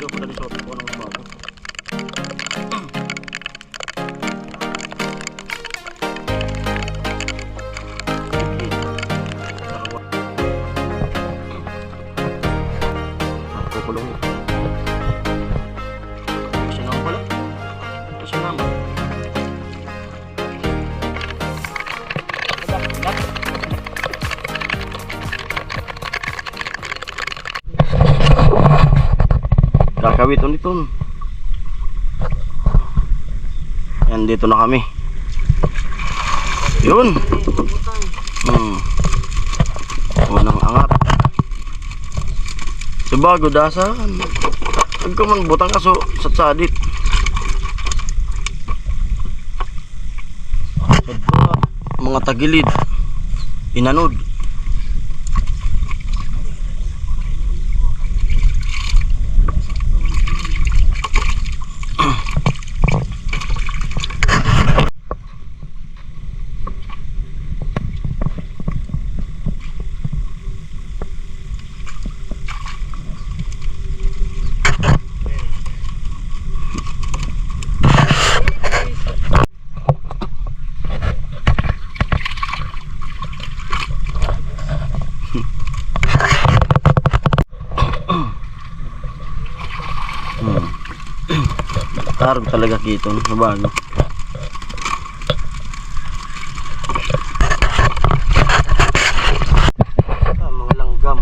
ko dali sa ako ng bago. Kulong. Kasi naman pala. Kasi naman. Kakawit ulit ito. Yan, dito na kami. Yun. Unang angat. Sebago dasan. Agkaman butang kaso sa tsadit. Mga tagilid. Inanod. Tarog talaga kito sa bago. Mga langgam.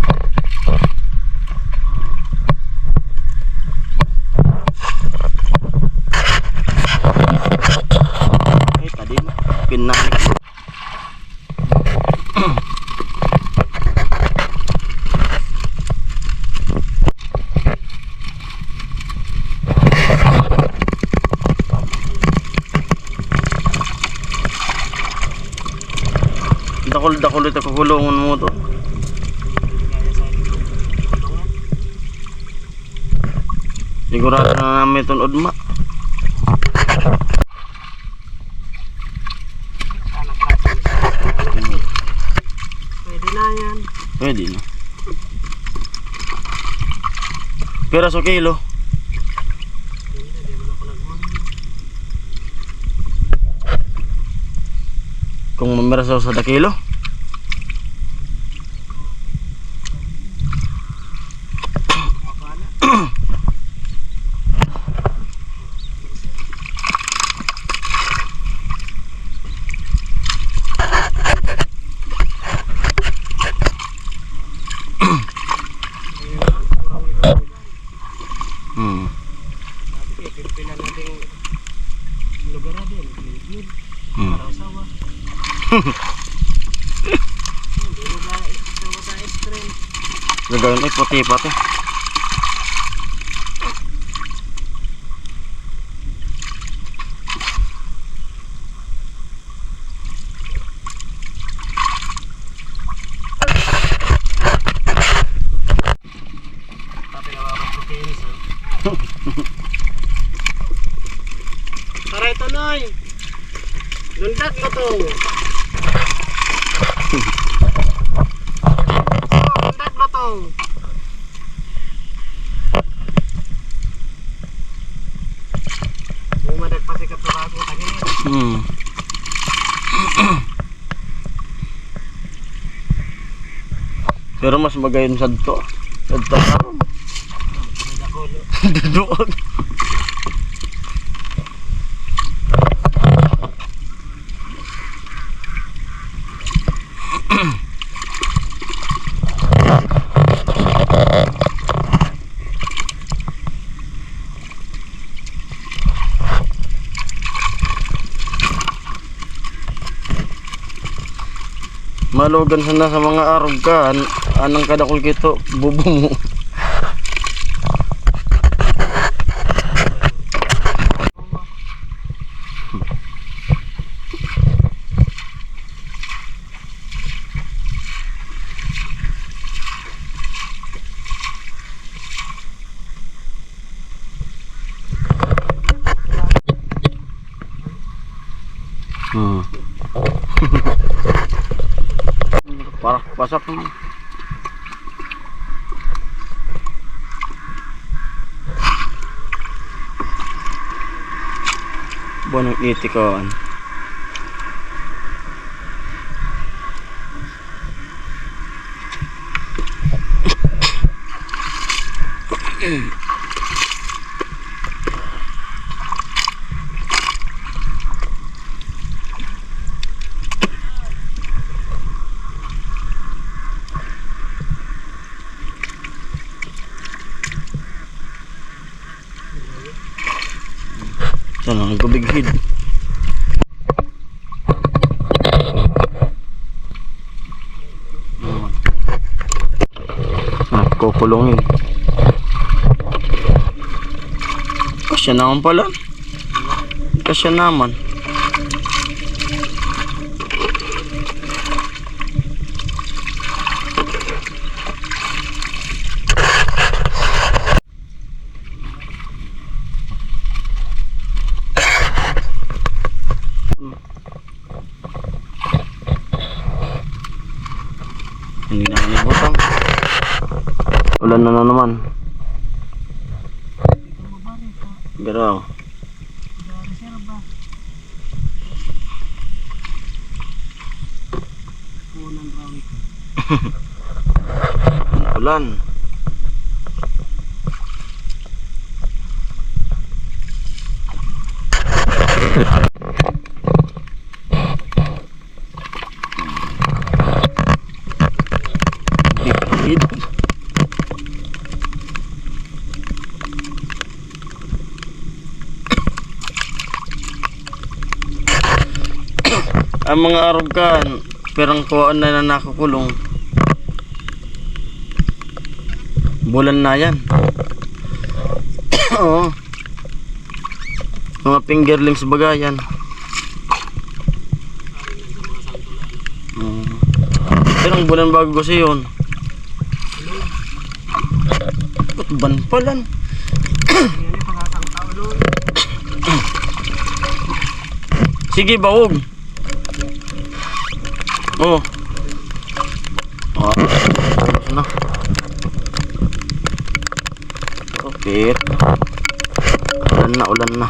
Ay, tadi pinanik. Dakol ito kukulungan mo to. Sigurado na namin itong udma. Pwede na yan. Pwede na. Pero sa kilo. Kung mamirasaw sa dakilo. Gagawin ay puti pati. Tara ito, Noy. Lundak mo to. Lundak mo to. Bumadag pa si Kapurago. Tagilin. Pero mas magayon sa dito. Sa dito. Duduog. Malugan sana sa mga arog ka. Anong kadakol kito, bubo mo. Parah pasak. buwan ng itikaan. Sana ang gubighid. Kukulungin. Kasya naman pala. Kasya naman. Hindi na nalibutang. Ulan na naman. Garaw. Ulan. Big. Ang mga arugan, perang kuhaan na nakakulong. Bulan na yan. Oo. Mga fingerlings bagayan. Perang bulan bago kasi yun. Ban palan. Sige, bawog. Oh. Na. Okay. Ulan na.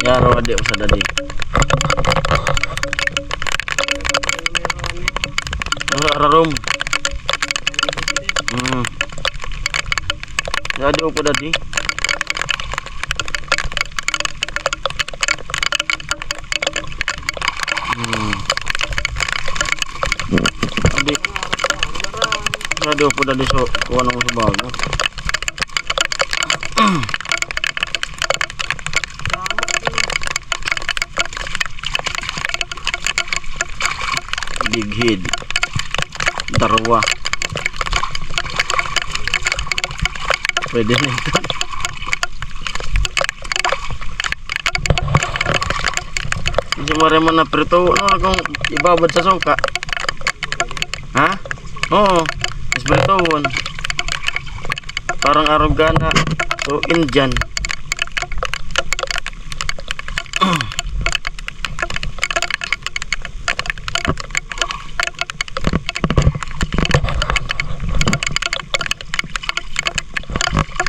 Yaro adik usah tadi. Rarum. Jadi upo tadi. Adik. Jadi upo tadi so kuwan mo sa bago. Big head. Darwa. Pwede na ito. Hindi mo rin mo na prito. Ano kung ibabad sa sungka? Ha? Oo. Mas pritoon. Parang arugana. So Indian.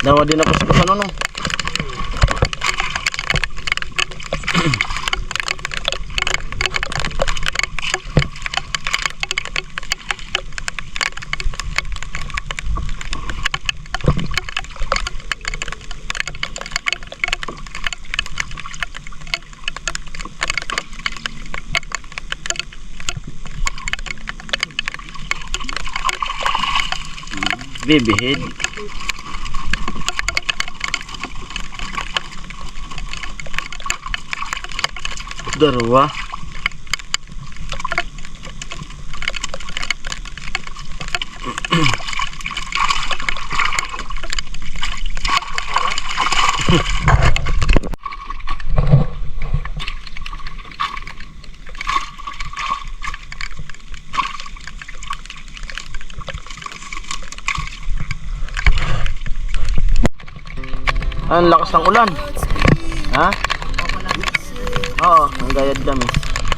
Dawa din ako sa ano no. Baby head. Darwa. Ang lakas ng ulan. Ha? Oo, ang gayad kami. Wala na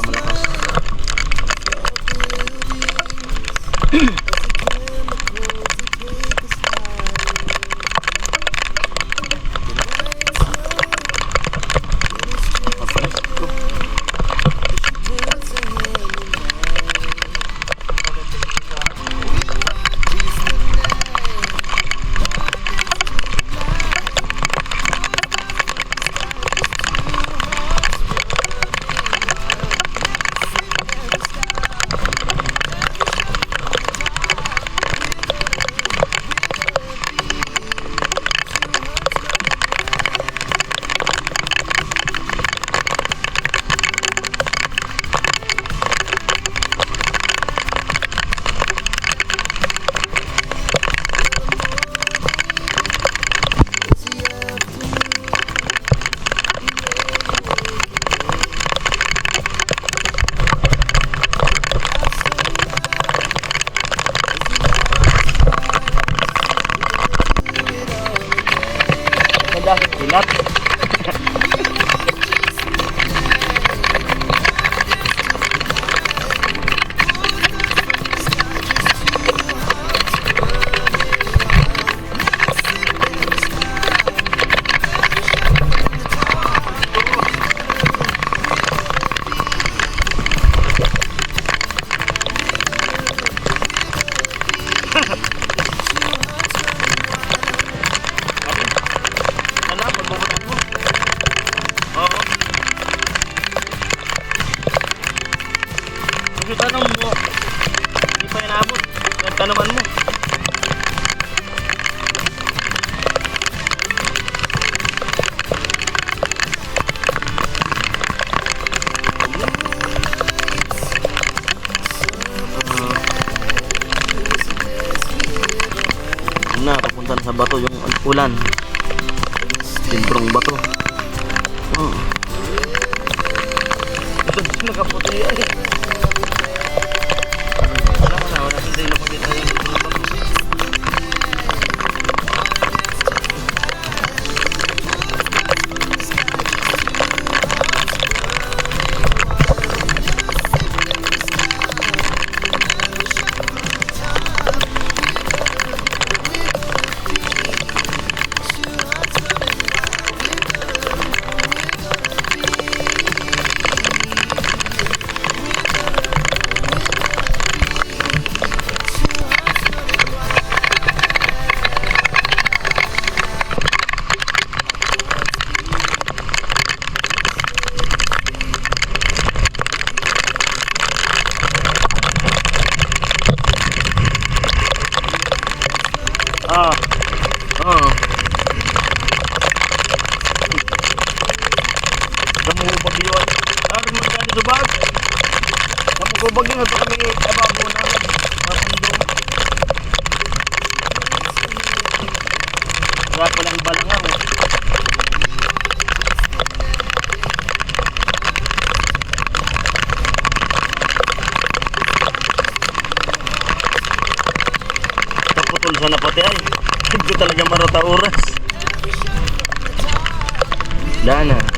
malakas. Hilap. Yung tanong mo, hindi pa inabot. Yung tanaman mo. Na, papunta na sa bato yung ulan. Timbrong bato. Ito nakaputi yan eh. Wala hindi na pagkita yung bato. Kamu bagyo. Ano magkano sa bag? Kamu bagyo na kami ababo na papundo. Wala pa lang balangaw. Kaputol sana pati ay. Hindi ko talaga marata oras. Dana.